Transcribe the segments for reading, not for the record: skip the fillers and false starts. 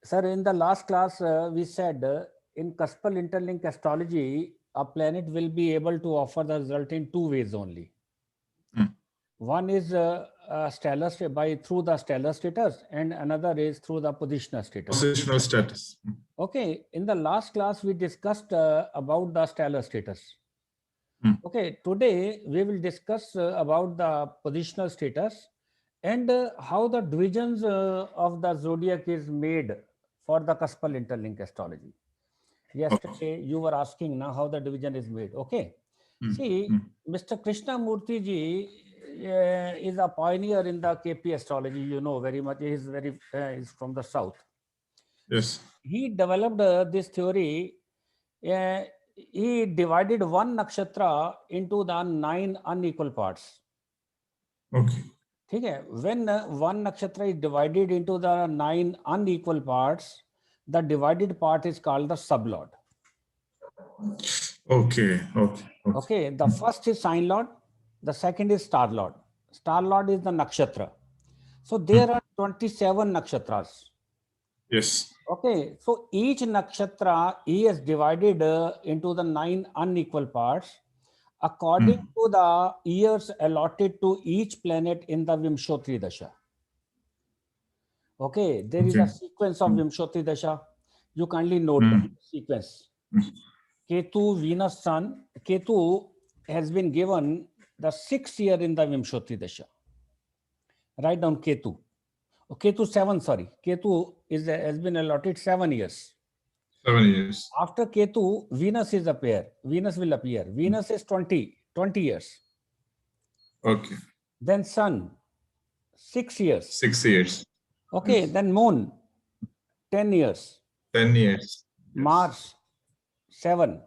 Sir, in the last class, we said in cuspal interlink astrology, a planet will be able to offer the result in two ways only. One is stellar through the stellar status, and another is through the positional status. Positional status. Okay, in the last class we discussed about the stellar status. Okay, today we will discuss about the positional status and how the divisions of the zodiac is made for the cuspal interlink astrology. Yesterday you were asking now how the division is made. Okay, see, Mr. Krishna Murthy ji is a pioneer in the KP astrology. You know very much. He is is from the south. Yes. He developed this theory. He divided one nakshatra into the 9 unequal parts. Okay. Okay. When one nakshatra is divided into the 9 unequal parts, the divided part is called the sublord. Okay. Okay. The first is sign lord. The second is star lord. Star lord is the nakshatra. So there are 27 nakshatras. Yes. Okay, so each nakshatra is divided into the 9 unequal parts according to the years allotted to each planet in the Vimshotri Dasha. Okay, there is a sequence of Vimshotri Dasha. You kindly note the sequence. Ketu, Venus, Sun. Ketu has been given the 6th year in the Vimshotri Dasha. Write down Ketu. Ketu 7, sorry. Ketu has been allotted 7 years. 7 years. After Ketu, Venus will appear. Venus is 20 years. Okay. Then Sun, 6 years. 6 years. Okay, yes. Then Moon, 10 years. 10 years. Yes. Mars, 7.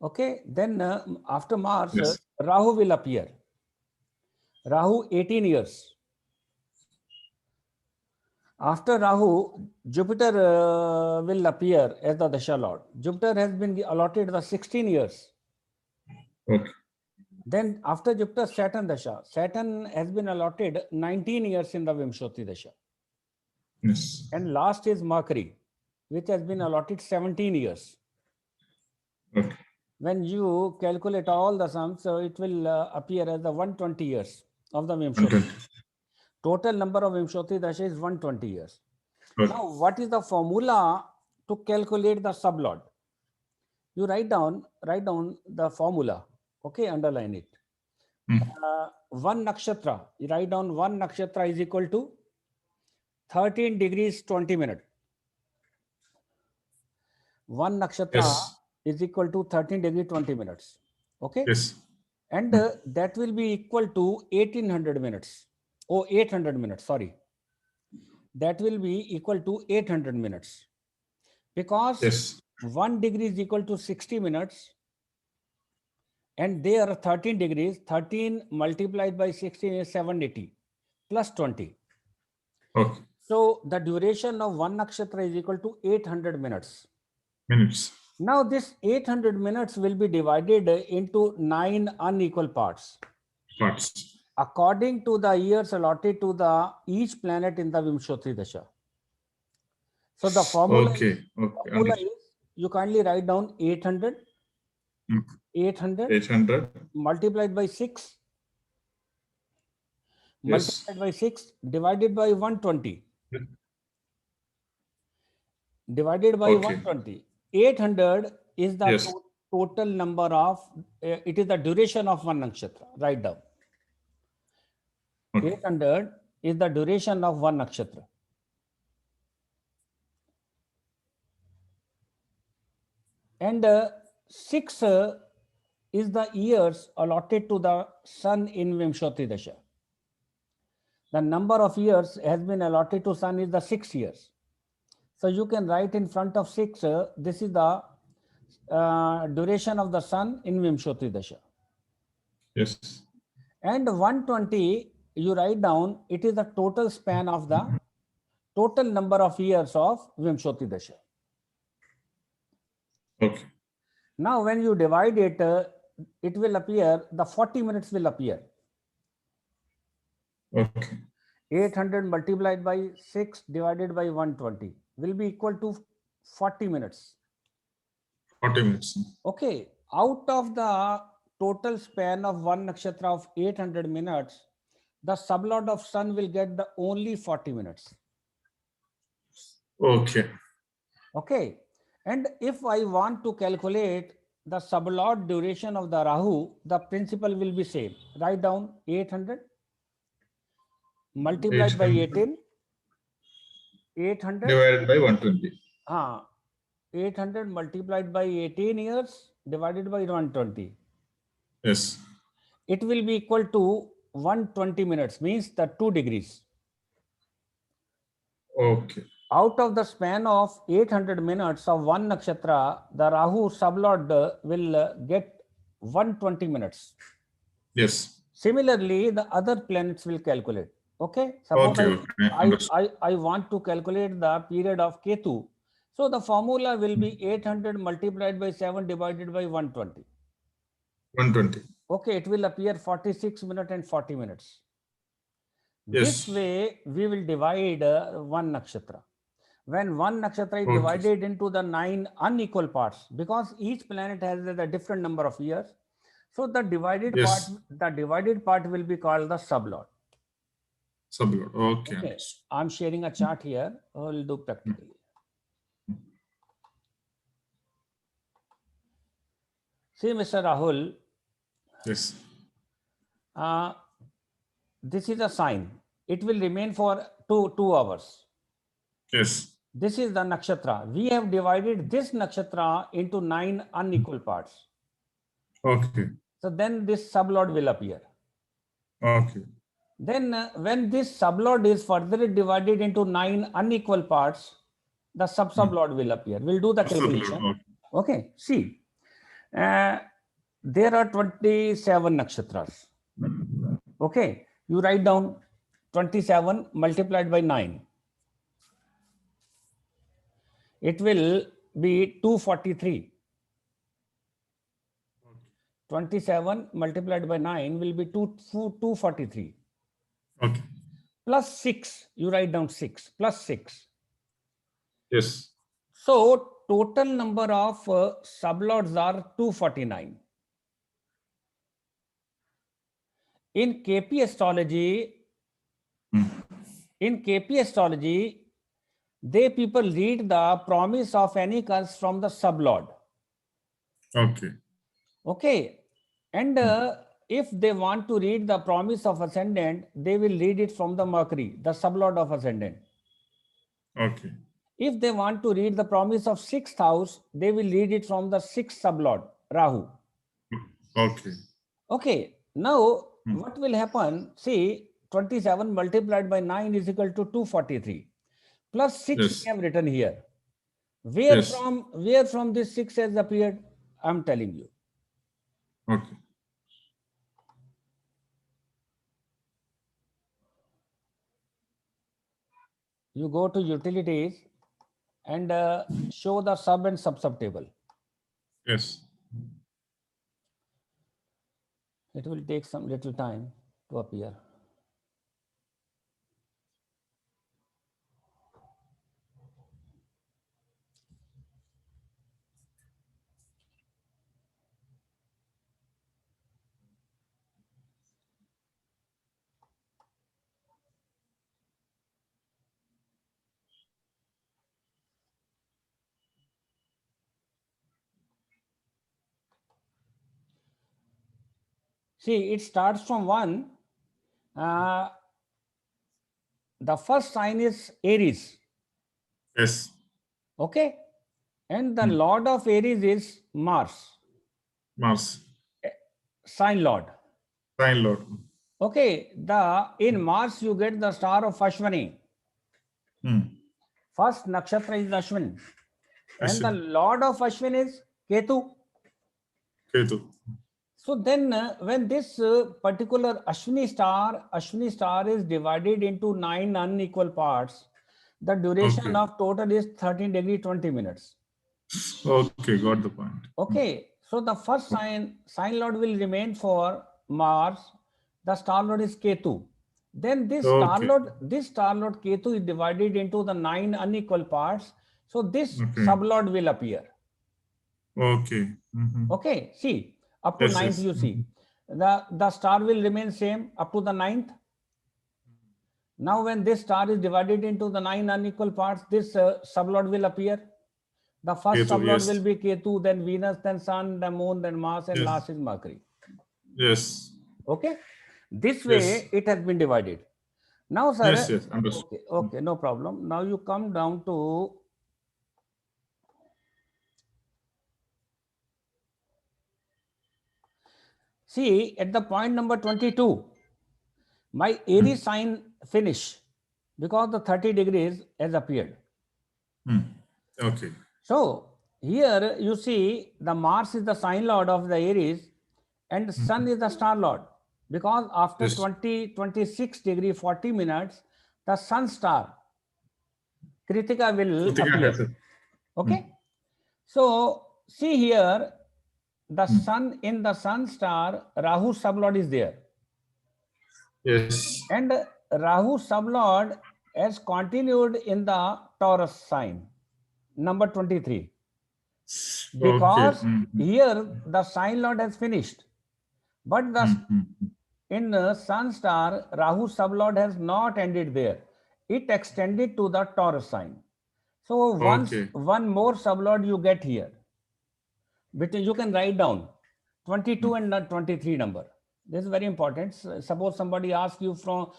Okay, then after Mars, yes. Rahu will appear. Rahu, 18 years. After Rahu, Jupiter will appear as the Dasha Lord. Jupiter has been allotted the 16 years. Okay. Then after Jupiter, Saturn Dasha. Saturn has been allotted 19 years in the Vimshotri Dasha. Yes. And last is Mercury, which has been allotted 17 years. Okay. When you calculate all the sums, so it will appear as the 120 years of the Vimshotri. Total number of Vimshotri Dasha is 120 years. Okay. Now, what is the formula to calculate the sublord? You write down the formula. Okay, underline it. One nakshatra, you write down one nakshatra is equal to 13 degrees 20 minutes. One nakshatra is equal to 13 degrees 20 minutes. Okay. Yes. And that will be equal to 1800 minutes. Oh, 800 minutes, sorry. That will be equal to 800 minutes. Because 1 degree is equal to 60 minutes. And there are 13 degrees. 13 multiplied by 16 is 780 plus 20. Okay. So the duration of one nakshatra is equal to 800 minutes. Now this 800 minutes will be divided into 9 unequal parts. According to the years allotted to each planet in the Vimshotri Dasha. So the formula, formula is, you kindly write down 800. 800 multiplied by 6. Multiplied by 6 divided by 120. Divided by 120. 800 is the total number of, it is the duration of one nakshatra. Write down. 800 is the duration of one nakshatra. And 6 is the years allotted to the sun in Vimshotri Dasha. The number of years has been allotted to sun is the 6 years. So you can write in front of 6, this is the duration of the sun in Vimshotri Dasha. Yes. And 120, you write down, it is the total span of the total number of years of Vimshotri Dasha. Okay. Now when you divide it, it will appear, the 40 minutes will appear. Okay. 800 multiplied by 6 divided by 120 will be equal to 40 minutes. 40 minutes. Okay, out of the total span of one nakshatra of 800 minutes, the sublord of sun will get the only 40 minutes. Okay. Okay, and if I want to calculate the sublord duration of the Rahu, the principle will be same. Write down 800 multiplied by 800 18. 800 divided by 120. 800 multiplied by 18 years divided by 120. Yes. It will be equal to 120 minutes, means the 2 degrees. Okay. Out of the span of 800 minutes of one nakshatra, the Rahu sublord will get 120 minutes. Yes. Similarly, the other planets will calculate. Okay. Suppose Okay. Okay. Understood. I want to calculate the period of Ketu. So the formula will be 800 multiplied by 7 divided by 120. 120. Okay. It will appear 46 minutes and 40 minutes. This Yes. way, we will divide one nakshatra. When one nakshatra is Okay. divided into the 9 unequal parts, because each planet has a different number of years, so the divided Yes. part will be called the sublord. SubLord. Okay. Okay, Understood. I'm sharing a chart here. We'll do practically. See, Mr. Rahul, Yes. uh, this is a sign. It will remain for two hours. Yes. This is the nakshatra. We have divided this nakshatra into 9 unequal parts. Okay. So then this sublord will appear. Okay. Then when this sublord is further divided into 9 unequal parts, the sublord will appear. We'll do the calculation. SubLord. Okay, see, there are 27 nakshatras. Okay, you write down 27 multiplied by 9. It will be 243. 27 multiplied by 9 will be 243. Okay. Plus 6, you write down 6, plus 6. Yes. So total number of sublords are 249. In KP astrology, they people read the promise of any curse from the sublord. Okay. Okay. And if they want to read the promise of ascendant, they will read it from the Mercury, the sublord of ascendant. Okay. If they want to read the promise of sixth house, they will read it from the sixth sublord, Rahu. Okay. Okay. Now, what will happen? See, 27 multiplied by 9 is equal to 243. Plus 6 Yes. we have written here. Where Yes. from this 6 has appeared? I'm telling you. Okay. You go to utilities and show the sub and sub table. Yes. It will take some little time to appear. See, it starts from 1. The first sign is Aries. Yes. Okay. And the lord of Aries is Mars, Mars. sign lord. Sign Lord. Okay. In Mars, you get the star of Ashwini. First nakshatra is Ashwin. And the lord of Ashwin is Ketu. Ketu. So then when this particular Ashwini star is divided into 9 unequal parts, the duration of total is 13 degree 20 minutes. Okay, got the point. Okay, so the first sign lord will remain for Mars. The star lord is Ketu. Then this Okay. star lord Ketu is divided into the 9 unequal parts. So this Okay. sublord will appear. Okay. Okay, see, up to Yes, ninth yes. you see. The star will remain same up to the ninth. Now when this star is divided into the 9 unequal parts, this sublord will appear. The first Ketu, sublord will yes. be Ketu, then Venus, then Sun, then Moon, then Mars, and Yes. last is Mercury. Yes. Okay, this Yes. way it has been divided. Now, Yes, sir, yes. Understood. okay, no problem. Now you come down to see at the point number 22, my Aries sign finish because the 30 degrees has appeared. Okay. So here you see the Mars is the sign lord of the Aries and Sun is the star lord because after Yes. 26 degree 40 minutes, the Sun star Kritika will Kritika appear. has it. Okay. So see here, the Sun in the Sun star, Rahu sublord is there. Yes. And Rahu sublord has continued in the Taurus sign, number 23. Okay. Because here the sign lord has finished. But the in Sun star, Rahu sublord has not ended there. It extended to the Taurus sign. So once Okay. one more sublord you get here. Between you can write down 22 and 23 number. This is very important. Suppose somebody asks you from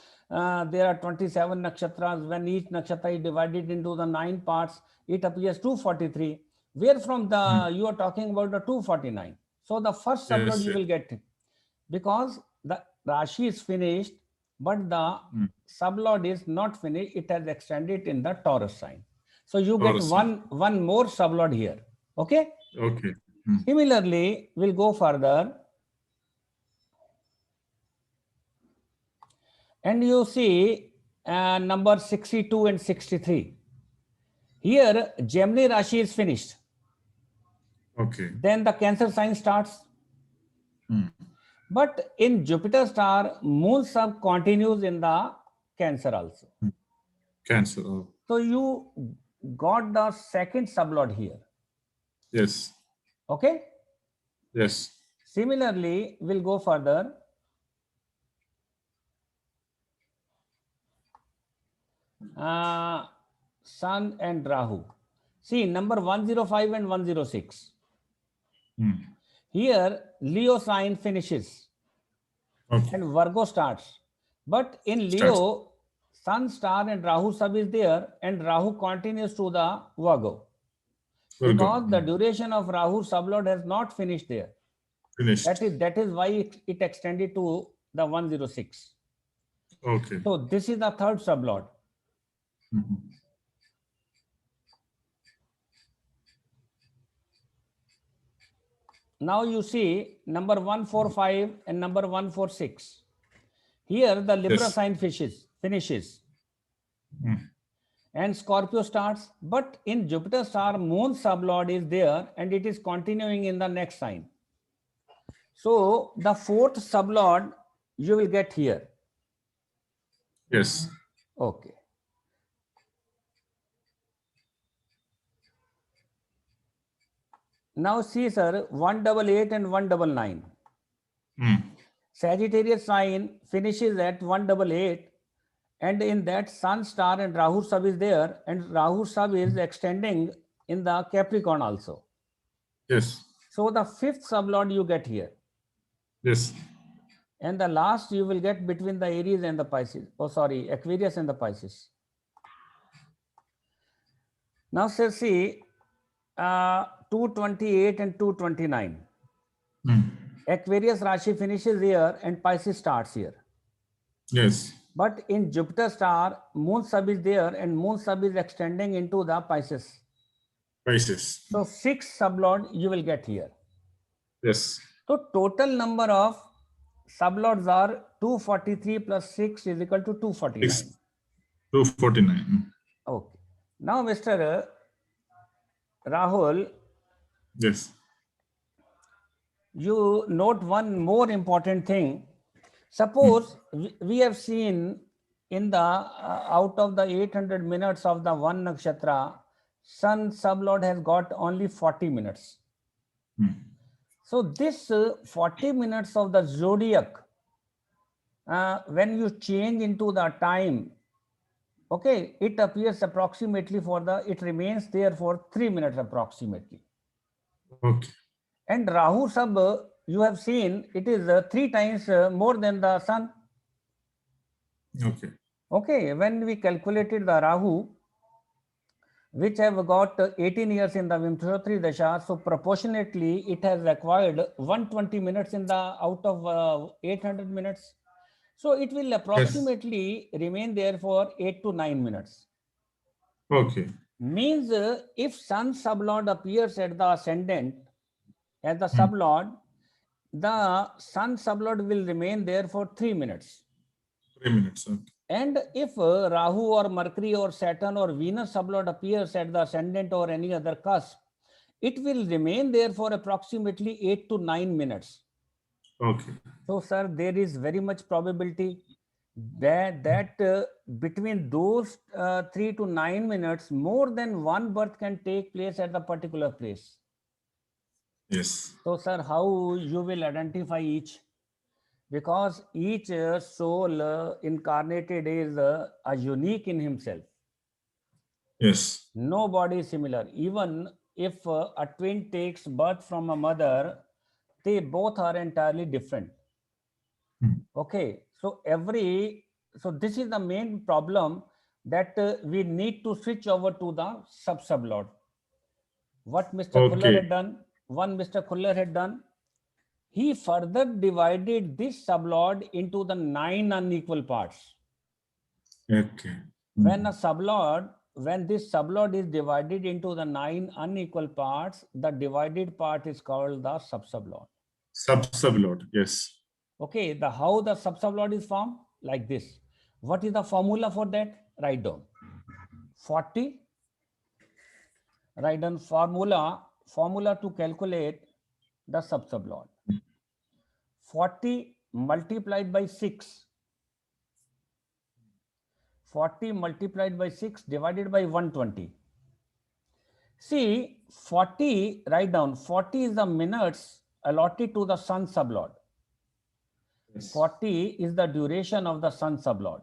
there are 27 nakshatras. When each nakshatra is divided into the 9 parts, it appears 243. Where from the you are talking about the 249? So the first Yes, sublord you yes. will get because the Rashi is finished, but the sublord is not finished. It has extended in the Taurus sign. So you get Taurus sign. one more sublord here. Okay. Okay. Similarly, we'll go further and you see number 62 and 63. Here, Gemini Rashi is finished. Okay. Then the Cancer sign starts. But in Jupiter star, Moon sub continues in the Cancer also. Cancer. Oh. So you got the second sublord here. Yes. Okay. Yes. Similarly, we'll go further. Sun and Rahu. See, number 105 and 106. Here, Leo sign finishes Okay. and Virgo starts. But in Starts. Leo, Sun star and Rahu sub is there and Rahu continues to the Virgo. Virgo. Because the duration of Rahu sublord has not finished there. Finished. That is why it extended to the 106. Okay. So this is the third sublord. Now you see number 145 and number 146. Here the Libra Yes. sign finishes and Scorpio starts. But in Jupiter star, Moon sublord is there and it is continuing in the next sign. So the fourth sublord you will get here. Yes. Okay. Now see, sir, 188 and 199. Sagittarius sign finishes at 188, and in that Sun star and Rahu sub is there, and Rahu sub is extending in the Capricorn also. Yes. So the fifth sublord you get here. Yes. And the last you will get between the Aries and the Pisces. Oh, sorry, Aquarius and the Pisces. Now, sir, see 228 and 229. Aquarius Rashi finishes here and Pisces starts here. Yes. But in Jupiter star, Moon sub is there and Moon sub is extending into the Pisces. Pisces. So 6 sublord you will get here. Yes. So total number of sublords are 243 plus 6 is equal to 249. 249. Okay. Now, Mr. Rahul, Yes. you note one more important thing. Suppose we have seen in the out of the 800 minutes of the one nakshatra, sun sublord has got only 40 minutes. So this 40 minutes of the zodiac, when you change into the time, okay, it appears approximately it remains there for 3 minutes approximately. Okay. And Rahu sub, you have seen, it is 3 times more than the sun. Okay. Okay, when we calculated the Rahu, which have got 18 years in the Vimshotri Dasha, so proportionately it has required 120 minutes in the out of 800 minutes. So it will Yes. approximately remain there for 8 to 9 minutes. Okay. Means if sun sublord appears at the ascendant as the sublord, the sun sublord will remain there for 3 minutes. 3 minutes. Okay. And if Rahu or Mercury or Saturn or Venus sublord appears at the ascendant or any other cusp, it will remain there for approximately 8 to 9 minutes. Okay. So, sir, there is very much probability that between those 3 to 9 minutes, more than one birth can take place at the particular place. Yes. So, sir, how you will identify each? Because each soul incarnated is unique in himself. Yes. Nobody is similar. Even if a twin takes birth from a mother, they both are entirely different. Okay, so this is the main problem, that we need to switch over to the sublord. What Mr. Khuller Okay. had done, Mr. Khuller had done, he further divided this sublord into the 9 unequal parts. Okay. When this sublord is divided into the 9 unequal parts, the divided part is called the subsublord. SubLord. Yes. Okay, how the subsublord is formed? Like this. What is the formula for that? Write down. 40. Write down formula to calculate the subsublord. 40 multiplied by 6. 40 multiplied by 6 divided by 120. See, 40, write down, 40 is the minutes allotted to the sun sublord. Yes. 40 is the duration of the sun sublord.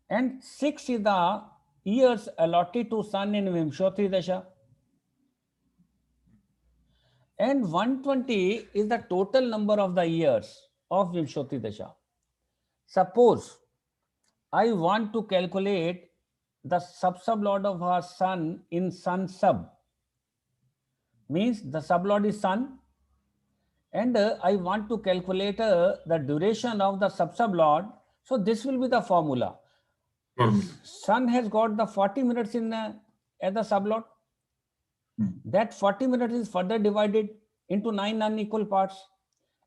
And 6 is the years allotted to sun in Vimshotri Dasha. And 120 is the total number of the years of Vimshotri Dasha. Suppose I want to calculate the sublord of our sun in sun sub. Means the sublord is sun, and I want to calculate the duration of the sublord. So this will be the formula. Sun has got the 40 minutes in as the sublord. That 40 minutes is further divided into 9 unequal parts.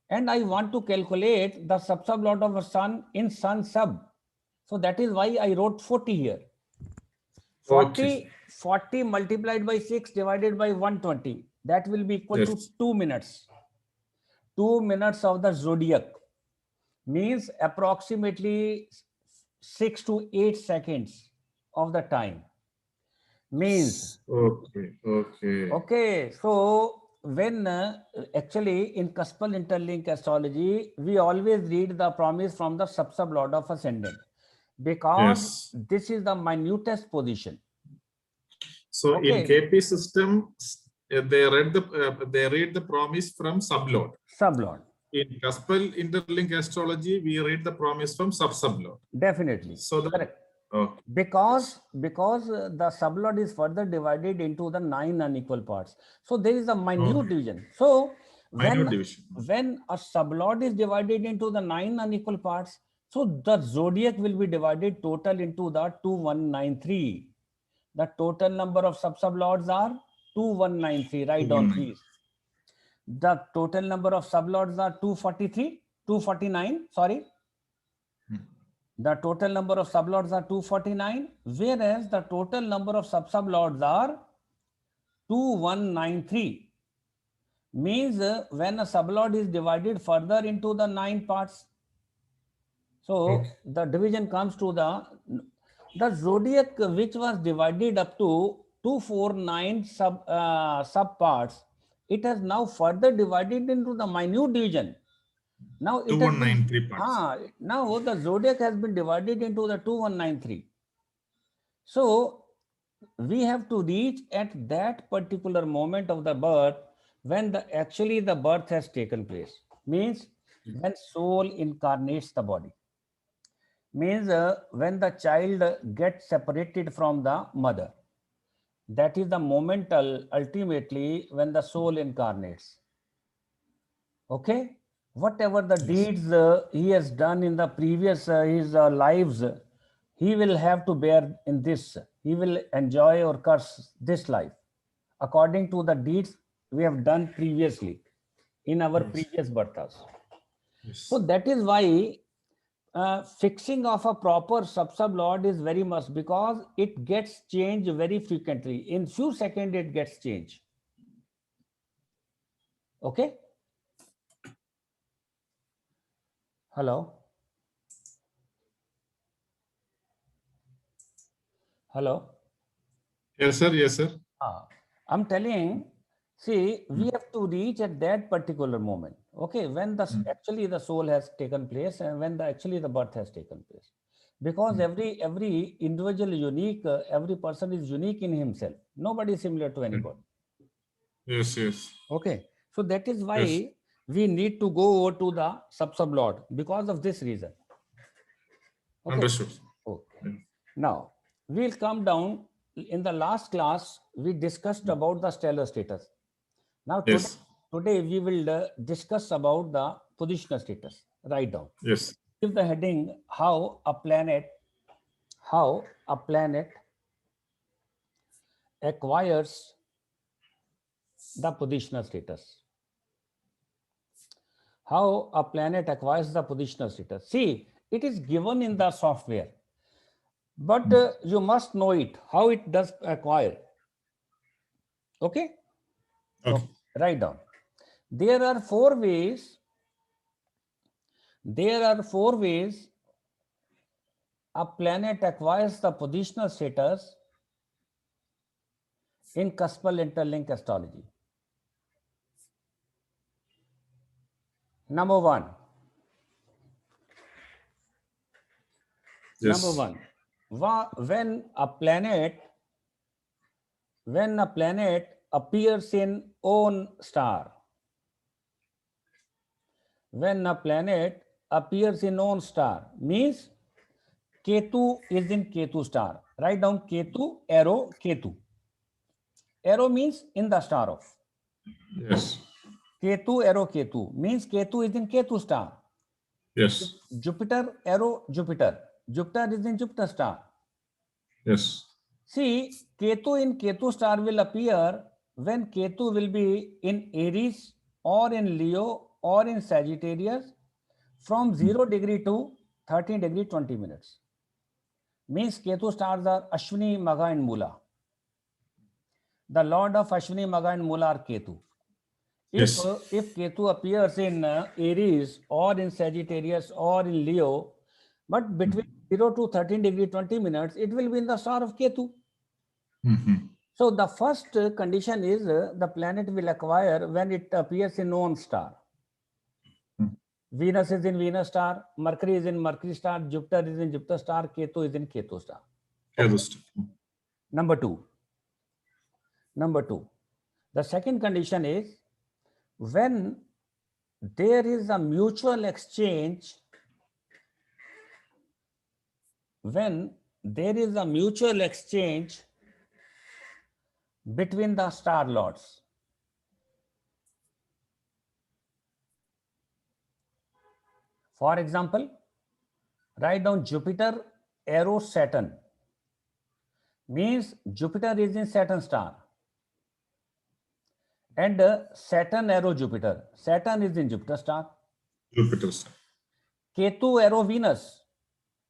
And I want to calculate the sublord of a sun in sun sub. So that is why I wrote 40 here. 40 multiplied by 6 divided by 120. That will be equal to 2 minutes. 2 minutes of the zodiac means approximately 6 to 8 seconds of the time. Means okay. So when actually in cuspal interlink astrology, we always read the promise from the sublord of ascendant, because this is the minutest position. So in KP system, they read the promise from sublord. In cuspal interlink astrology, we read the promise from sublord. Definitely. So correct. Because the sublord is further divided into the 9 unequal parts. So there is a minute division. So when a sublord is divided into the 9 unequal parts, so the zodiac will be divided total into the 2193. The total number of sublords are 2193. Write down, please. The total number of sublords are 249. Sorry. The total number of sublords are 249, whereas the total number of sublords are 2193. means when a sublord is divided further into the 9 parts. So the division comes to the zodiac, which was divided up to 249 sub parts. It has now further divided into the minute division. Now it has been 2193 parts. now the zodiac has been divided into the 2193. So we have to reach at that particular moment of the birth when actually the birth has taken place. Means when soul incarnates the body. Means when the child gets separated from the mother. That is the moment ultimately when the soul incarnates. Okay? Whatever the deeds he has done in the previous his lives, he will have to bear in this. He will enjoy or curse this life according to the deeds we have done previously in our previous births. So that is why fixing of a proper sublord is very must, because it gets changed very frequently. In few seconds it gets changed. Okay. Hello. Hello. Yes, sir. Yes, sir. I'm telling, see, we have to reach at that particular moment. Okay, when actually the soul has taken place and when actually the birth has taken place. Because every individual is unique, every person is unique in himself. Nobody is similar to anybody. Yes, yes. Okay, so that is why we need to go over to the sublord because of this reason. Okay. Understood. Okay. Now we'll come down. In the last class, we discussed about the stellar status. Now today we will discuss about the positional status. Write down. Yes. Give the heading how a planet acquires the positional status. How a planet acquires the positional status. See, it is given in the software, but you must know it, how it does acquire. Okay? Okay. Write down. There are four ways a planet acquires the positional status in cuspal interlink astrology. Number one. Yes. Number one, when a planet appears in own star. When a planet appears in own star means Ketu is in Ketu star. Write down Ketu, arrow, Ketu. Arrow means in the star of. Yes. Ketu, arrow, Ketu means Ketu is in Ketu star. Yes. Jupiter, arrow, Jupiter. Jupiter is in Jupiter star. Yes. See, Ketu in Ketu star will appear when Ketu will be in Aries or in Leo or in Sagittarius from 0 degree to 13 degree 20 minutes. Means Ketu stars are Ashwini, Magha and Mula. The lord of Ashwini, Magha and Mula are Ketu. If Ketu appears in Aries or in Sagittarius or in Leo, but between 0 to 13 degree 20 minutes, it will be in the star of Ketu. So the first condition is the planet will acquire when it appears in known star. Venus is in Venus star, Mercury is in Mercury star, Jupiter is in Jupiter star, Ketu is in Ketu star. Okay. Number two. The second condition is when there is a mutual exchange, between the star lords. For example, write down Jupiter, arrow, Saturn. Means Jupiter is in Saturn star. And Saturn, arrow, Jupiter. Saturn is in Jupiter star. Jupiter star. Ketu, arrow, Venus.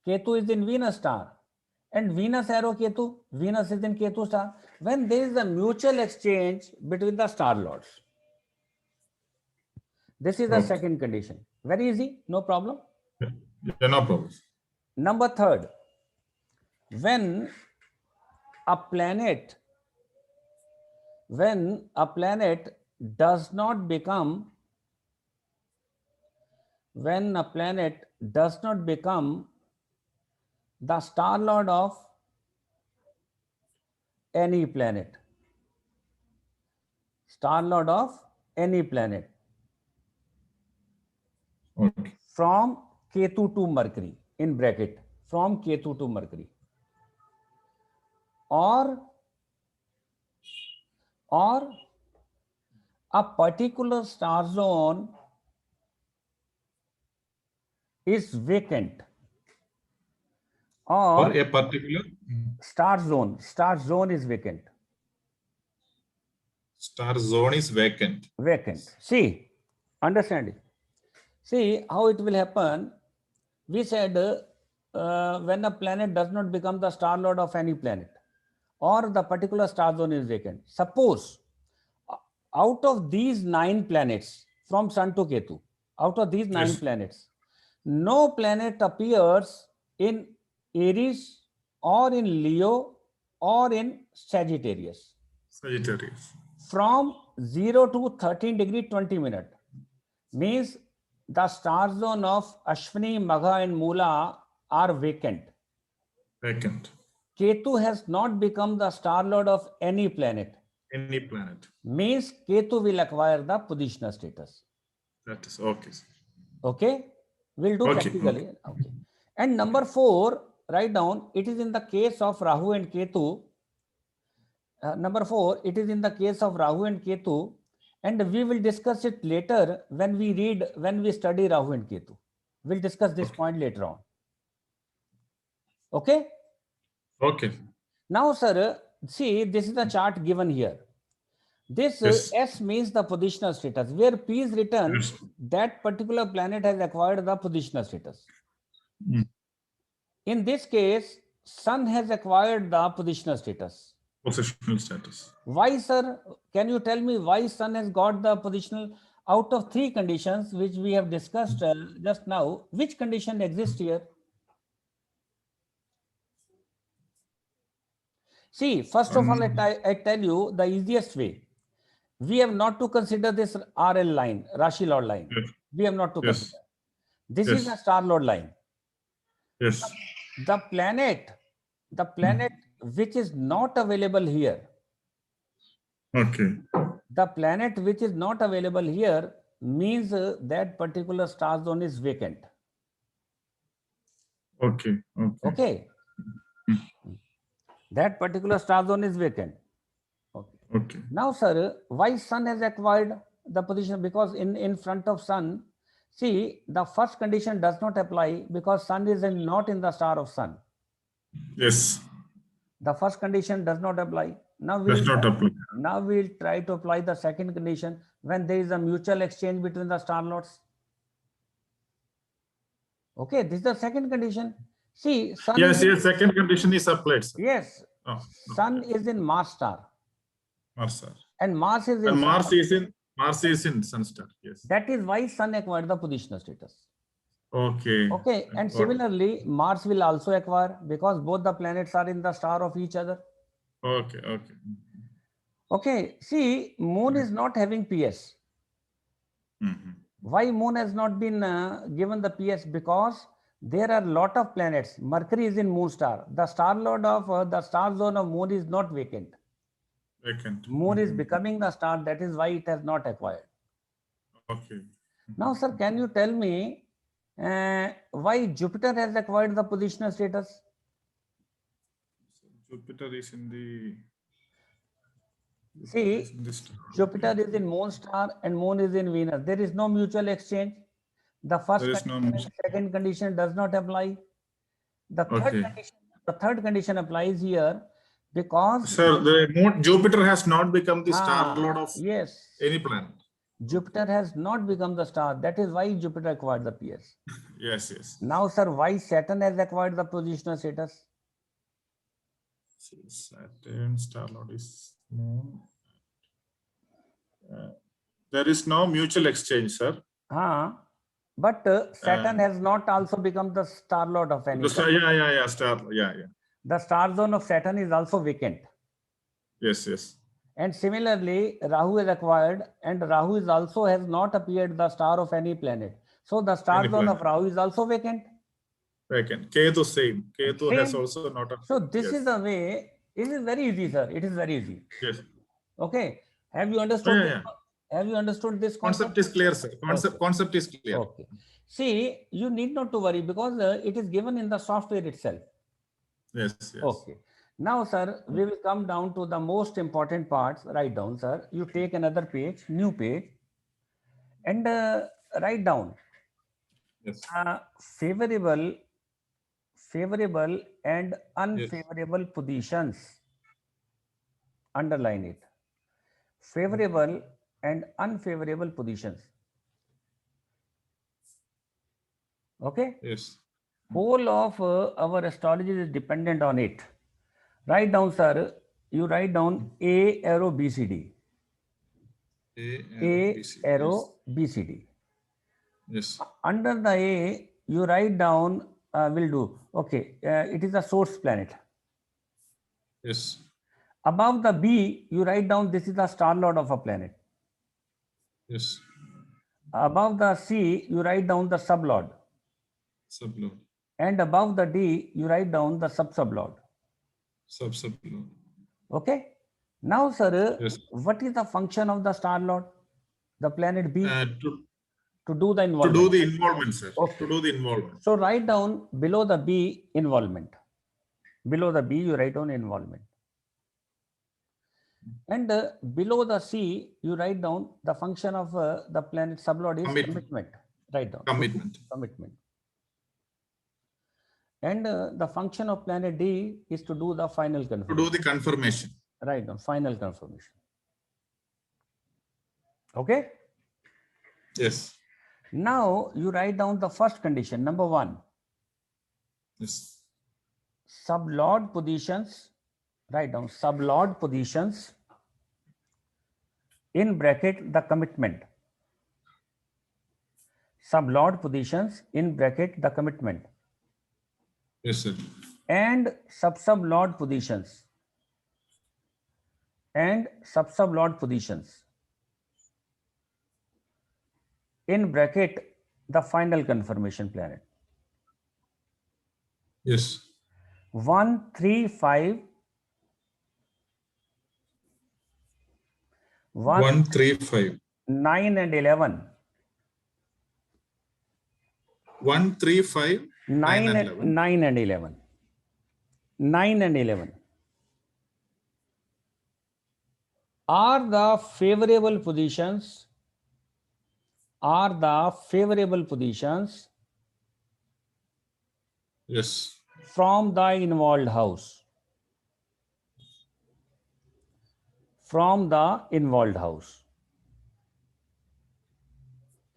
Ketu is in Venus star. And Venus, arrow, Ketu. Venus is in Ketu star. When there is a mutual exchange between the star lords. This is the second condition. Very easy, no problem. Yeah, no problem. Number third, when a planet does not become the star lord of any planet, from Ketu to Mercury, in bracket, from Ketu to Mercury, or a particular star zone is vacant, or a particular star zone is vacant. Star zone is vacant. See, understand it. See how it will happen. We said when a planet does not become the star lord of any planet, or the particular star zone is vacant. Suppose out of these 9 planets from Sun to Ketu, out of these 9 planets, no planet appears in Aries or in Leo or in Sagittarius. From 0 to 13 degree 20 minute means the star zone of Ashwini, Magha and Mula are vacant. Ketu has not become the star lord of any planet. Means Ketu will acquire the positional status. That is okay. Okay, we'll do practically. Okay. And number 4, write down, it is in the case of Rahu and Ketu. Number 4, it is in the case of Rahu and Ketu, and we will discuss it later when we study Rahu and Ketu. We'll discuss this point later on. Okay? Okay. Now, sir, see, this is the chart given here. This S means the positional status, where P is written, that particular planet has acquired the positional status. In this case, Sun has acquired the positional status. Why, sir? Can you tell me why Sun has got the positional? Out of 3 conditions which we have discussed just now, which condition exists here? See, first of all, I tell you the easiest way. We have not to consider this RL line, Rashi Lord line. We have not to consider. This is a star lord line. The planet which is not available here. The planet which is not available here means that particular star zone is vacant. Okay. That particular star zone is vacant. Okay. Now, sir, why Sun has acquired the position? Because in front of Sun, see, the first condition does not apply because Sun is not in the star of Sun. The first condition does not apply. Now we'll try to apply the second condition when there is a mutual exchange between the star lords. Okay, this is the second condition. See, Sun second condition is applied, sir. Yes. Sun is in Mars star. And Mars is in Sun star. Yes. That is why Sun acquired the positional status. Okay. And similarly, Mars will also acquire because both the planets are in the star of each other. Okay. See, Moon is not having PS. Why Moon has not been given the PS? Because there are a lot of planets. Mercury is in Moon star. The star lord of the star zone of Moon is not vacant. Moon is becoming the star. That is why it has not acquired. Now, sir, can you tell me why Jupiter has acquired the positional status? Jupiter is in the... See, Jupiter is in Moon star and Moon is in Venus. There is no mutual exchange. The first condition and second condition does not apply. The third condition applies here because... Sir, the Jupiter has not become the star lord of any planet. Jupiter has not become the star. That is why Jupiter acquired the PS. Yes. Now, sir, why Saturn has acquired the positional status? Saturn star lord is Moon. There is no mutual exchange, sir. But Saturn has not also become the star lord of any. Star, star, The star zone of Saturn is also vacant. Yes. And similarly, Rahu is acquired, and Rahu is also has not appeared the star of any planet. So the star zone of Rahu is also vacant. Vacant. Ketu same. Ketu has also not appeared. So this is the way. It is very easy, sir. It is very easy. Yes. Okay. Have you understood? Have you understood this concept? Concept is clear, sir. Concept is clear. Okay. See, you need not to worry because it is given in the software itself. Yes. Okay. Now, sir, we will come down to the most important parts. Write down, sir. You take another page, new page, and write down. Yes. Favorable and unfavorable positions. Underline it. Favorable and unfavorable positions. Okay? Yes. Whole of our astrology is dependent on it. Write down, sir. You write down A arrow BCD. A arrow BCD. Yes. Under the A, you write down, will do. Okay. It is a source planet. Yes. Above the B, you write down this is the star lord of a planet. Yes. Above the C, you write down the sublord. SubLord. And above the D, you write down the sublord. SubLord. Okay. Now, sir, what is the function of the star lord, the planet B? To do the involvement. To do the involvement, sir. Okay. To do the involvement. So write down below the B involvement. Below the B, you write down involvement. And below the C, you write down the function of the planet sublord is commitment. Write down. Commitment. And the function of planet D is to do the final confirmation. To do the confirmation. Write down final confirmation. Okay? Yes. Now you write down the first condition, number 1. Yes. Sublord positions. Write down sublord positions in bracket the commitment. Sublord positions in bracket the commitment. Yes, sir. And sublord positions. And sublord positions in bracket the final confirmation planet. Yes. 1, 3, 5. 1, 3, 5. 9 and 11. 1, 3, 5. 9 and 11. 9 and 11. 9 and 11 are the favorable positions. Yes. From the involved house.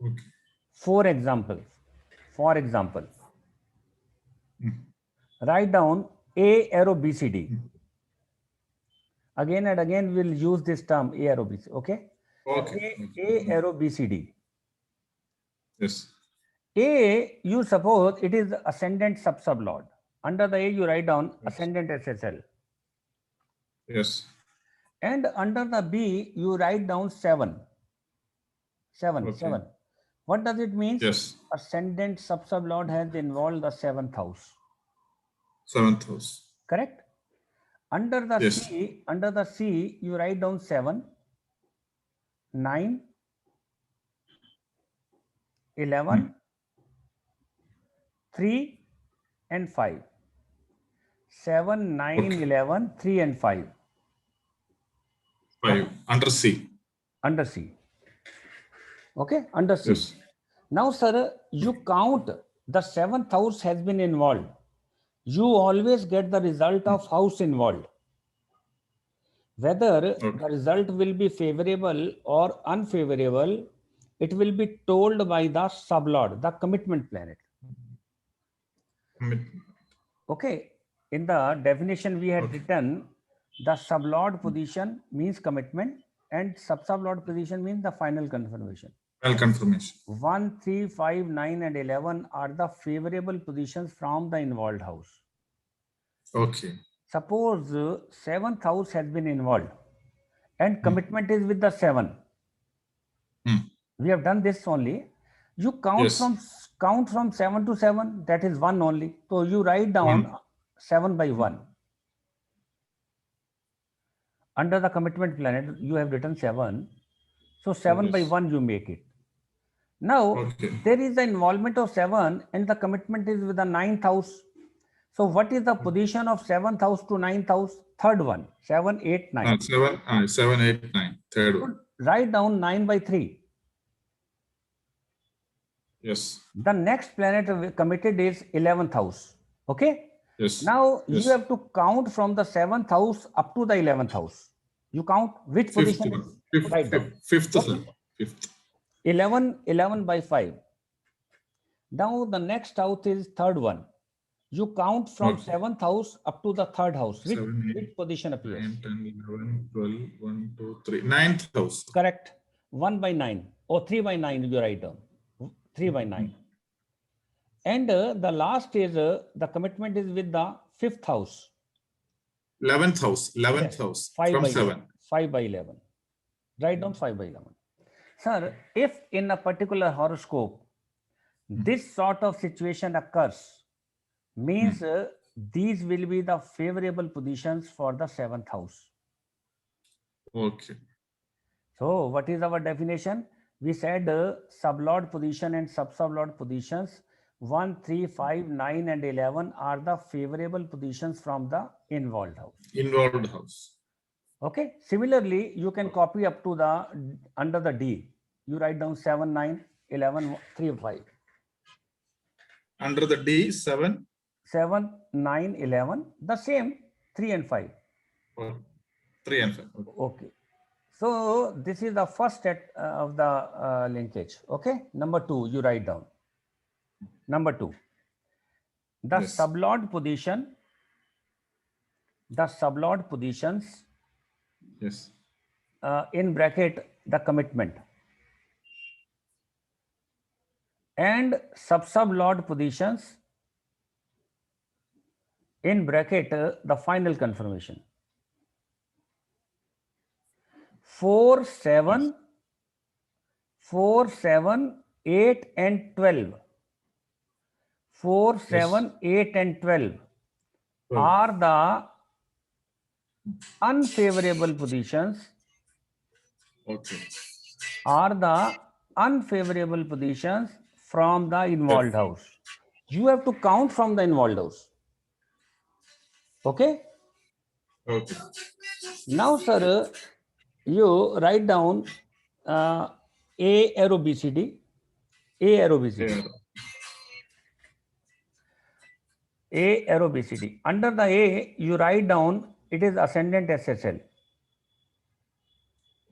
Okay. For example, write down A arrow BCD. Again and again we'll use this term A arrow BCD. Okay? A arrow BCD. Yes. A, you suppose it is ascendant sublord. Under the A, you write down ascendant SSL. Yes. And under the B, you write down 7. 7. What does it mean? Yes. Ascendant sublord has involved the 7th house. 7th house. Correct? Under the C, you write down 7, 9, 11, 3 and 5. 7, 9, 11, 3 and 5. 5. Under C. Okay, under C. Yes. Now, sir, you count the 7th house has been involved. You always get the result of house involved. Whether the result will be favorable or unfavorable, it will be told by the sublord, the commitment planet. Okay, in the definition we had written, the sublord position means commitment and sublord position means the final confirmation. Well, confirmation. 1, 3, 5, 9, and 11 are the favorable positions from the involved house. Okay. Suppose 7th house has been involved and commitment is with the 7. We have done this only. You count from 7 to 7, that is 1 only. So you write down 7 by 1. Under the commitment planet, you have written 7. So 7 by 1 you make it. Now, there is the involvement of 7 and the commitment is with the 9th house. So what is the position of 7th house to 9th house? Third one, 7, 8, 9. 7, 8, 9, third one. Write down 9 by 3. Yes. The next planet committed is 11th house. Okay? Yes. Now you have to count from the 7th house up to the 11th house. You count which position? Write down. Fifth. 11 by 5. Now the next house is third one. You count from 7th house up to the third house. Which position appears? 9, 10, 11, 12, 1, 2, 3. 9th house. Correct. 1 by 9 or 3 by 9 you write down. 3 by 9. And the last is the commitment is with the 5th house. 11th house. 11th house. 5 from by 7. 11. 5 by 11. Write down 5 by 11. Sir, if in a particular horoscope this sort of situation occurs, means these will be the favorable positions for the 7th house. Okay. So what is our definition? We said sublord position and sub-sublord positions 1, 3, 5, 9 and 11 are the favorable positions from the involved house. Involved house. Okay. Similarly, you can copy up to the under the D. You write down 7, 9, 11, 3, 5. Under the D, 7. 7, 9, 11. The same 3 and 5. 3 and 5. Okay. So this is the first set of the linkage. Okay. Number 2, you write down. Number 2, the sublord position, the sublord positions, in bracket the commitment, and sub-sublord positions in bracket the final confirmation. 4, 7, 8 and 12. 4, 7, 8 and 12 are the unfavorable positions. Are the unfavorable positions from the involved house. You have to count from the involved house. Okay? Okay. Now, sir, you write down A arrow BCD, A arrow BCD. A arrow BCD. Under the A, you write down it is ascendant SSL.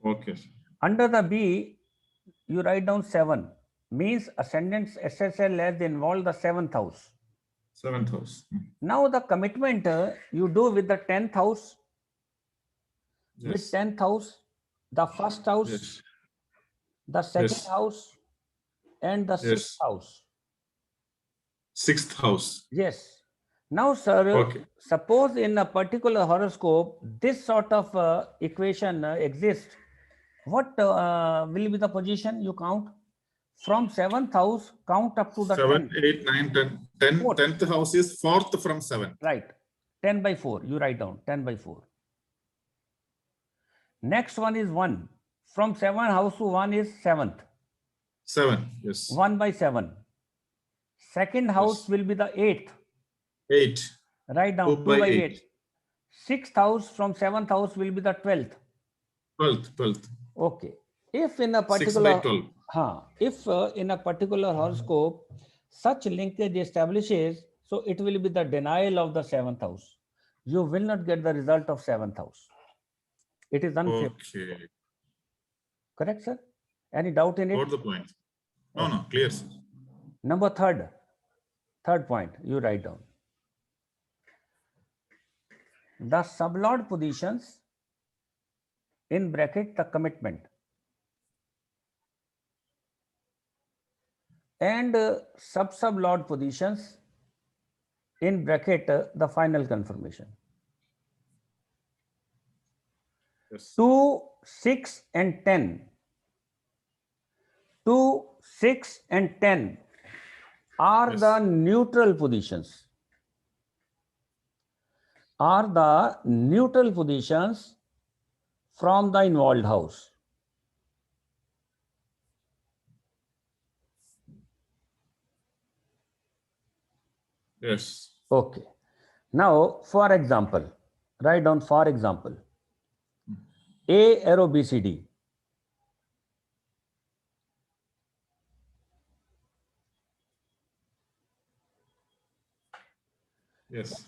Okay. Under the B, you write down 7. Means ascendant SSL has involved the 7th house. 7th house. Now the commitment you do with the 10th house. With 10th house, the first house, the second house, and the 6th house. 6th house. Yes. Now, sir, suppose in a particular horoscope, this sort of equation exists. What will be the position you count? From 7th house, count up to the 7, 10th. 8, 9, 10. 10th house is 4th from 7. Right. 10 by 4. You write down 10 by 4. Next one is 1. From 7 house to 1 is 7th. 7. Yes. 1 by 7. Second house will be the 8th. 8. Write down 2 by 8. 6th house from 7th house will be the 12th. 12th. Okay. If in a particular in a particular horoscope such linkage establishes, so it will be the denial of the 7th house. You will not get the result of 7th house. It is unfavorable. Okay. Correct, sir? Any doubt in it? Got the point. No, clear, sir. Number third point, you write down. The sublord positions in bracket the commitment and sub-sublord positions in bracket the final confirmation. Yes. 2, 6 and 10. 2, 6 and 10 are Yes. the neutral positions. Are the neutral positions from the involved house. Yes. Okay. Now, for example, write down for example, A arrow BCD. Yes.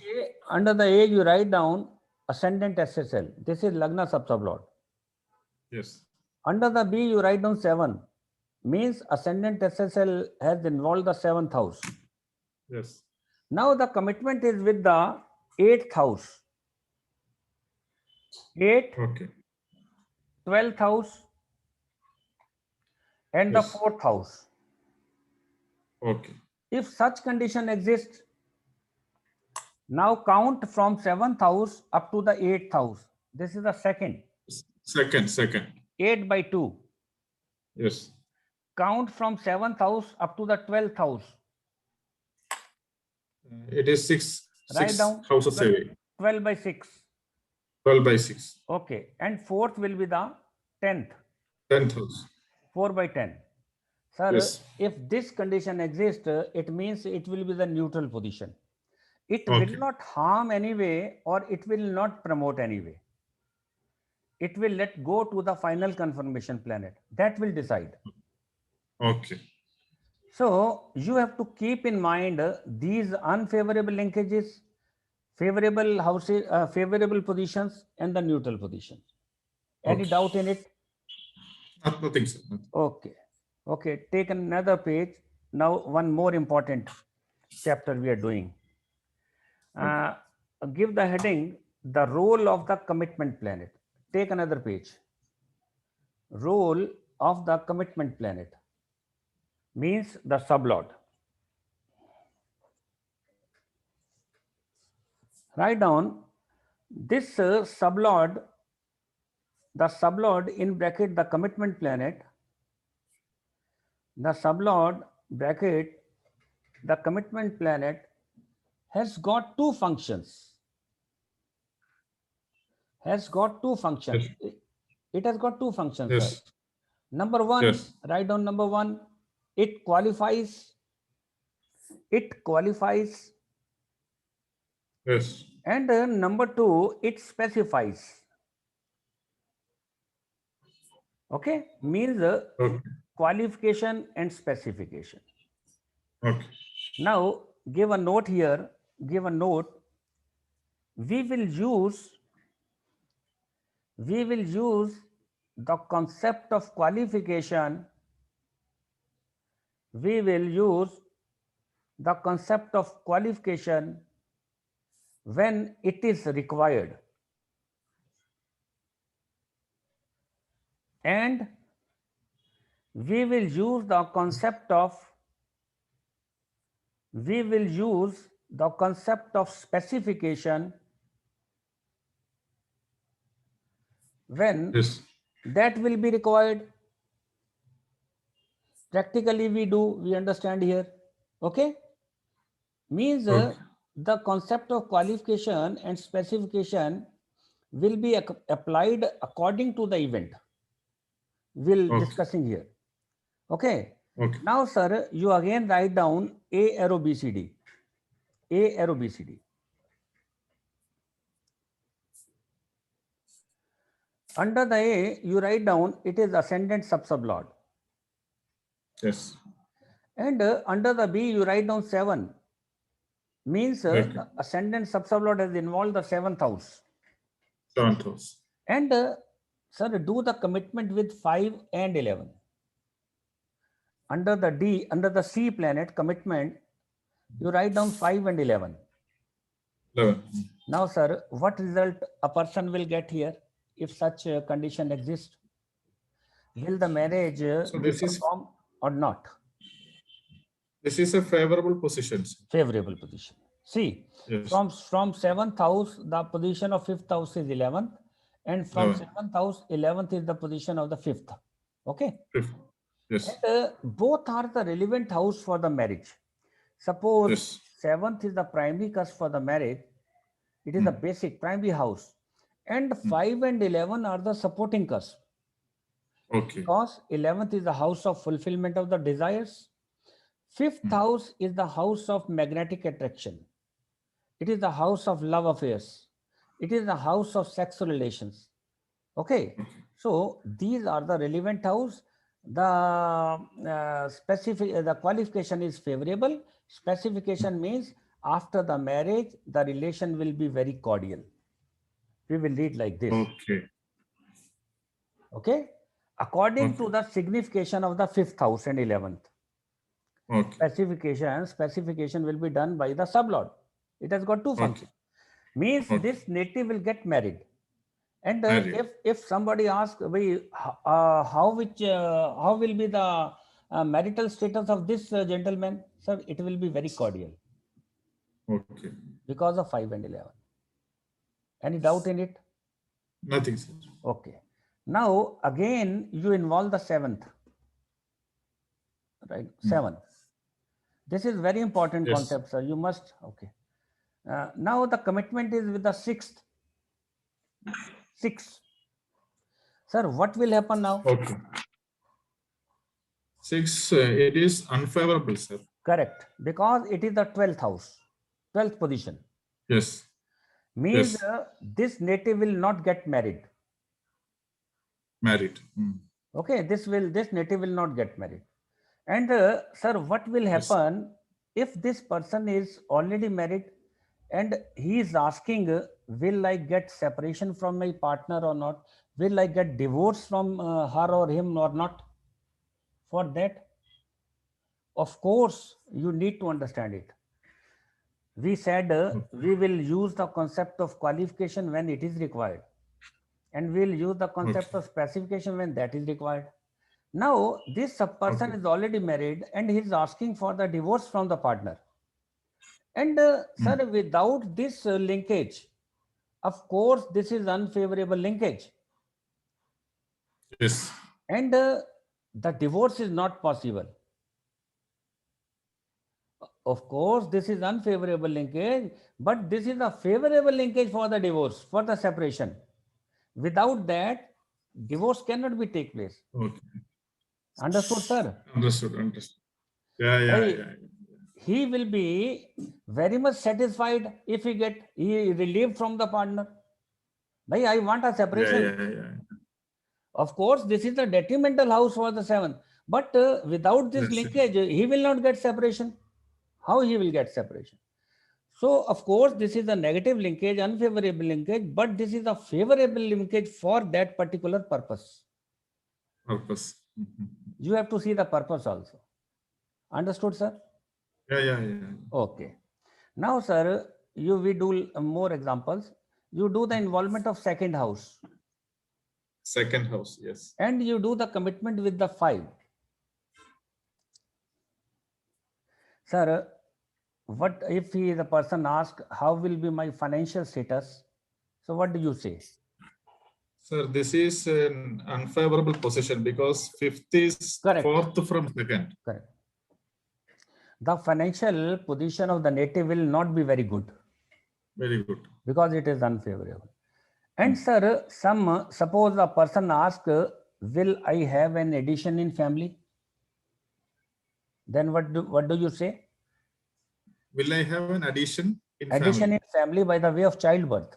Under the A, you write down ascendant SSL. This is Lagna sub-sublord. Yes. Under the B, you write down 7. Means ascendant SSL has involved the 7th house. Yes. Now the commitment is with the 8th house. 8th, Okay. 12th house, and the Yes. 4th house. Okay. If such condition exists, now count from 7th house up to the 8th house. This is the second. Second. 8 by 2. Yes. Count from 7th house up to the 12th house. It is six Write down houses 12, away. 12 by 6. 12 by 6. Okay. And 4th will be the 10th. 10th house. 4 by 10. Sir, Yes. if this condition exists, it means it will be the neutral position. It Okay. will not harm anyway, or it will not promote anyway. It will let go to the final confirmation planet. That will decide. Okay. So you have to keep in mind these unfavorable linkages, favorable houses, favorable positions, and the neutral positions. Any doubt in it? Nothing, sir. Okay. Okay. Take another page. Now, one more important chapter we are doing. Give the heading, the role of the commitment planet. Take another page. Role of the commitment planet means the sublord. Write down this sublord, the sublord in bracket the commitment planet, the sublord bracket the commitment planet has got two functions. Has got two functions. Yes. It has got two functions, sir. Yes. Number one, Yes. write down number one, it qualifies. It qualifies. Yes. And number two, it specifies. Okay, means Okay. qualification and specification. Okay. Now, give a note here. Give a note. We will use the concept of qualification. We will use the concept of qualification when it is required, and we will use the concept of specification when Yes. that will be required. Practically we understand here. Okay, means Okay. the concept of qualification and specification will be applied according to the event we'll Okay. discussing here. Okay. Okay. Now, sir, you again write down A arrow BCD. A arrow BCD. Under the A, you write down it is ascendant sub-sublord. Yes. And under the B, you write down 7. Means Okay. the ascendant sub-sublord has involved the 7th house. 7th house. And sir, do the commitment with 5 and 11. Under the D, under the C planet commitment, you write down 5 and 11. 11. Now, sir, what result a person will get here if such a condition exists? Will the marriage So be this is performed or not? This is a favorable position. Favorable position. See, yes. from 7th house, the position of 5th house is 11th, and from 7th house, 11th is the position of the 5th. Okay. 5th. Yes. And both are the relevant house for the marriage. Suppose yes. 7th is the primary cusp for the marriage. It is the basic primary house, and 5 and 11 are the supporting cusp. Okay. Because 11th is the house of fulfillment of the desires. 5th house is the house of magnetic attraction. It is the house of love affairs. It is the house of sexual relations. Okay. So these are the relevant house. The the qualification is favorable. Specification means after the marriage, the relation will be very cordial. We will read like this. Okay. Okay. According to the signification of the 5th house and 11th. Okay. Specification will be done by the sublord. It has got two functions. Means this native will get married. And if somebody asks, how will be the marital status of this gentleman? Sir, it will be very cordial. Okay. Because of 5 and 11. Any doubt in it? Nothing, sir. Okay. Now, again, you involve the 7th. Right? 7th. This is very important concept, sir. You must, okay. Now, the commitment is with the 6th. 6. Sir, what will happen now? Okay. 6, it is unfavorable, sir. Correct. Because it is the 12th house, 12th position. Yes. Means this native will not get married. Married. Okay, this native will not get married. And sir, what will happen if this person is already married and he is asking, will I get separation from my partner or not? Will I get divorce from her or him or not? For that, of course, you need to understand it. We said we will use the concept of qualification when it is required. And we'll use the concept of specification when that is required. Now, this person is already married and he is asking for the divorce from the partner. And sir, without this linkage, of course, this is unfavorable linkage. Yes. And the divorce is not possible. Of course, this is unfavorable linkage, but this is a favorable linkage for the divorce, for the separation. Without that, divorce cannot be take place. Okay. Understood, sir? Understood. Yeah. He will be very much satisfied if he relieved from the partner. Bhai, I want a separation. Yeah. Of course, this is the detrimental house for the 7th. But without this linkage, he will not get separation. How he will get separation? So, of course, this is a negative linkage, unfavorable linkage, but this is a favorable linkage for that particular purpose. You have to see the purpose also. Understood, sir? Yeah. Okay. Now, sir, we do more examples. You do the involvement of 2nd house. 2nd house, yes. And you do the commitment with the 5. Sir, what if the person asks, how will be my financial status? So what do you say? Sir, this is an unfavorable position because 5th is 4th from 2nd. Correct. The financial position of the native will not be very good. Very good. Because it is unfavorable. And sir, suppose a person asks, will I have an addition in family? Then what do you say? Will I have an addition in family? Addition in family by the way of childbirth.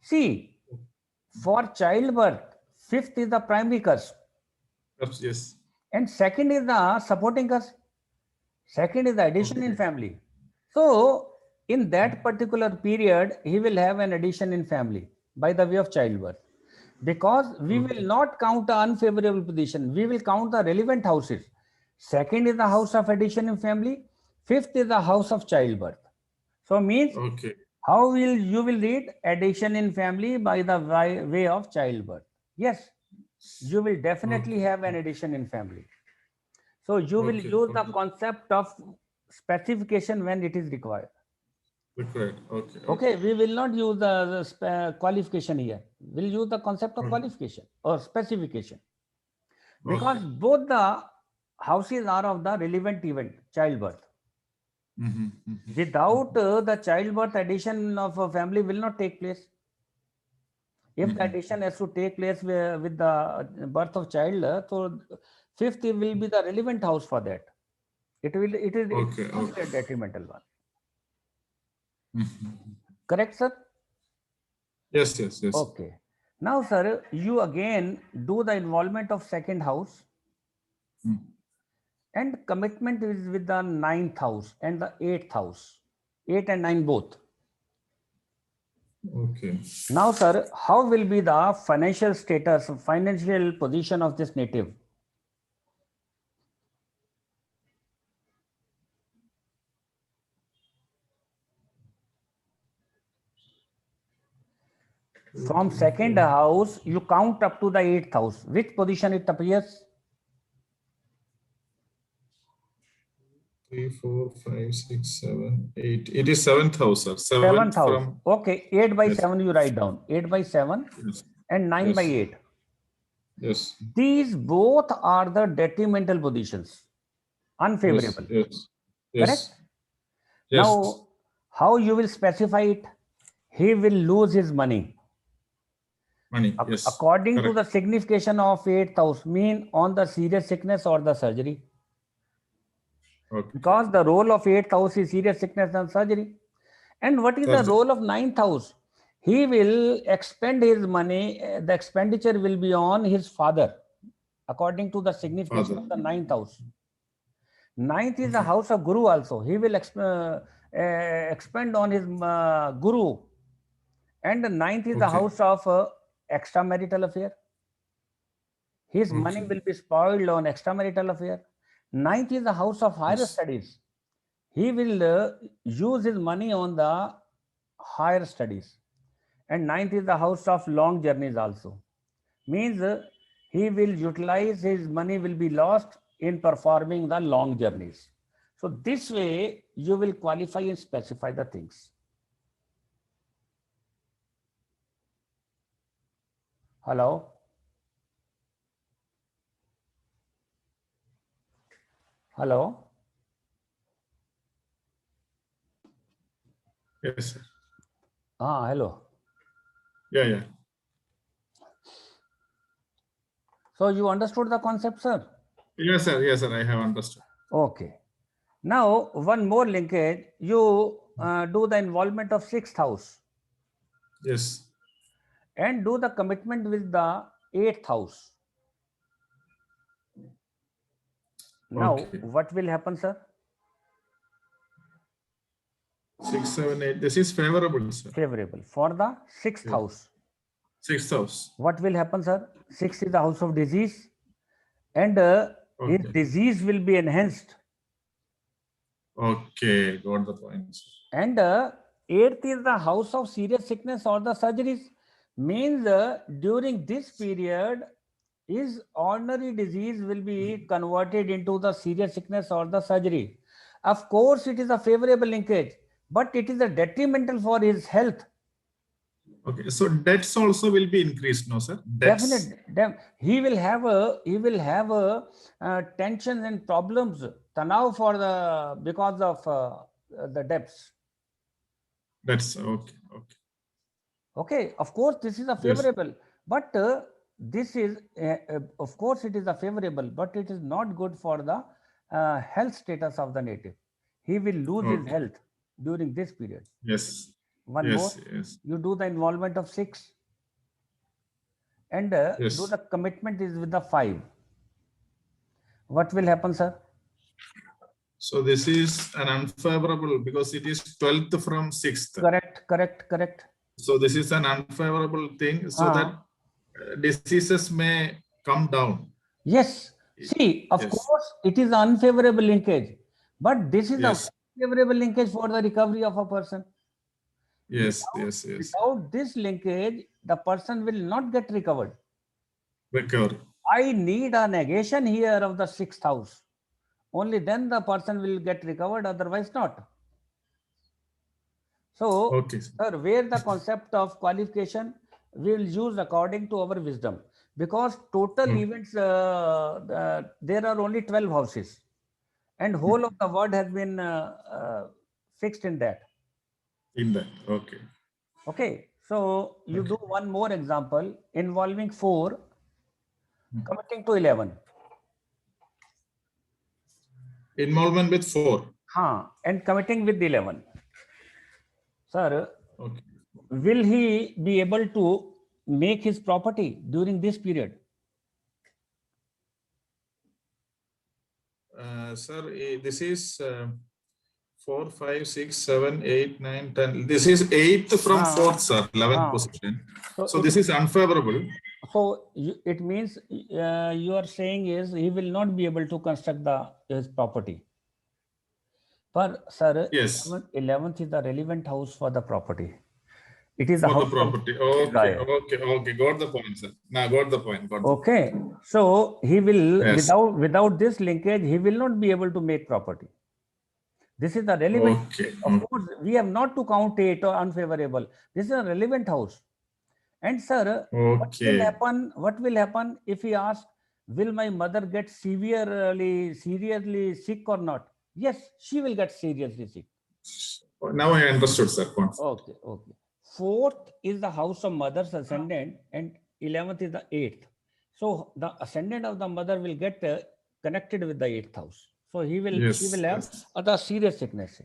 See, for childbirth, 5th is the primary cusp. Yes. And 2nd is the supporting cusp. 2nd is the addition in family. So, in that particular period, he will have an addition in family by the way of childbirth. Because we will not count the unfavorable position. We will count the relevant houses. 2nd is the house of addition in family. 5th is the house of childbirth. So means how you will read addition in family by the way of childbirth. Yes, you will definitely have an addition in family. So you will use the concept of specification when it is required. Required. Okay, we will not use the qualification here. We'll use the concept of qualification or specification. Because both the houses are of the relevant event, childbirth. Without the childbirth, addition of a family will not take place. If the addition has to take place with the birth of child, so fifth will be the relevant house for that. It is not a detrimental one. Correct, sir? Yes, yes, yes. Okay. Now, sir, you again do the involvement of second house. And commitment is with the 9th house and the 8th house. 8 and 9 both. Okay. Now, sir, how will be the financial status, financial position of this native? From second house, you count up to the 8th house. Which position it appears? 3, 4, 5, 6, 7, 8. It is 7th house, sir. 7th house. From... Okay, 8 by 7 you write down. 8 by 7 and 9 by 8. Yes. These both are the detrimental positions. Unfavorable. Yes. Correct? Yes. Now, how you will specify it? He will lose his money. Yes. According to the signification of 8th house, mean on the serious sickness or the surgery. Because the role of 8th house is serious sickness and surgery. And what is the role of 9th house? He will expend his money, the expenditure will be on his father, according to the signification of the 9th house. 9th is the house of Guru also. He will expend on his Guru. And the 9th is the house of extramarital affair. His money will be spoiled on extramarital affair. 9th is the house of higher studies. He will use his money on the higher studies. And 9th is the house of long journeys also. Means he will utilize his money will be lost in performing the long journeys. So this way you will qualify and specify the things. Hello? Hello? Yes, sir. Hello. Yeah. So you understood the concept, sir? Yes, sir. Yes, sir. I have understood. Okay. Now, one more linkage. You do the involvement of 6th house. Yes. And do the commitment with the 8th house. Now, what will happen, sir? 6, 7, 8. This is favorable, sir. Favorable for the 6th house. 6th house. What will happen, sir? 6 is the house of disease, and his disease will be enhanced. Okay, got the point. And 8th is the house of serious sickness or the surgeries. Means during this period, his ordinary disease will be converted into the serious sickness or the surgery. Of course, it is a favorable linkage, but it is a detrimental for his health. Okay, so debts also will be increased, no, sir? Debts. Definitely, he will have a tensions and problems now for the because of the debts. That's okay. Okay, of course, this is a favorable, but this is of course it is a favorable, but it is not good for the health status of the native. He will lose his health during this period. Yes. One more. You do the involvement of 6 and do the commitment is with the 5. What will happen, sir? So this is an unfavorable because it is 12th from 6th. Correct. So this is an unfavorable thing so that diseases may come down. Yes. See, of course, it is unfavorable linkage, but this is a favorable linkage for the recovery of a person. Yes. Without this linkage, the person will not get recovered. Recover. I need a negation here of the 6th house. only then the person will get recovered, otherwise not. So, okay, sir, where the concept of qualification we will use according to our wisdom, because total events, there are only 12 houses and whole of the world has been fixed in that. Okay. Okay, so you do one more example involving 4 committing to 11. Involvement with 4. And committing with 11. Sir, okay. Will he be able to make his property during this period? Sir, this is 4, 5, 6, 7, 8, 9, 10. This is 8th from 4th, sir, 11th position. So this is unfavorable. So it means you are saying is he will not be able to construct his property. But sir, yes, 11th is the relevant house for the property. It is the for house the property. Okay. Got the point, sir. Now got the point. Okay. So he will, without this linkage, he will not be able to make property. This is the relevant. Okay. Of course, we have not to count it or unfavorable. This is a relevant house. And sir, what will happen if he asks, will my mother get seriously sick or not? Yes, she will get seriously sick. Now I understood, sir. Okay. 4th is the house of mother's ascendant and 11th is the 8th. So the ascendant of the mother will get connected with the 8th house. So she will have other serious sickness.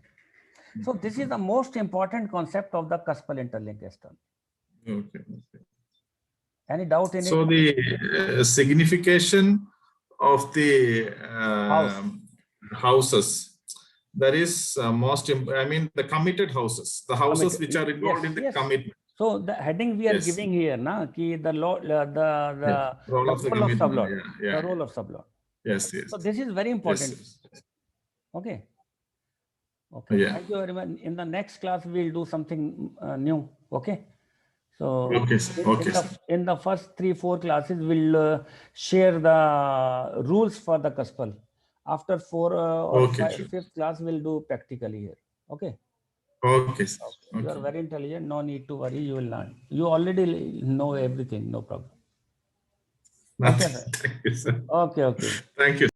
So this is the most important concept of the cuspal interlink astrology. Okay. Any doubt in it? So the signification of the houses, that is the committed houses, the houses which are involved in the commitment. So the heading we are giving here, the role of SubLord. The role of SubLord. Yes. So this is very important. Yes. Okay. Thank you very much. In the next class, we'll do something new. Okay. So in the first 3-4 classes, we'll share the rules for the cuspal. After 4 or 5th class, we'll do practically here. Okay. Okay. You are very intelligent. No need to worry. You will learn. You already know everything. No problem. Okay, sir. Okay. Thank you.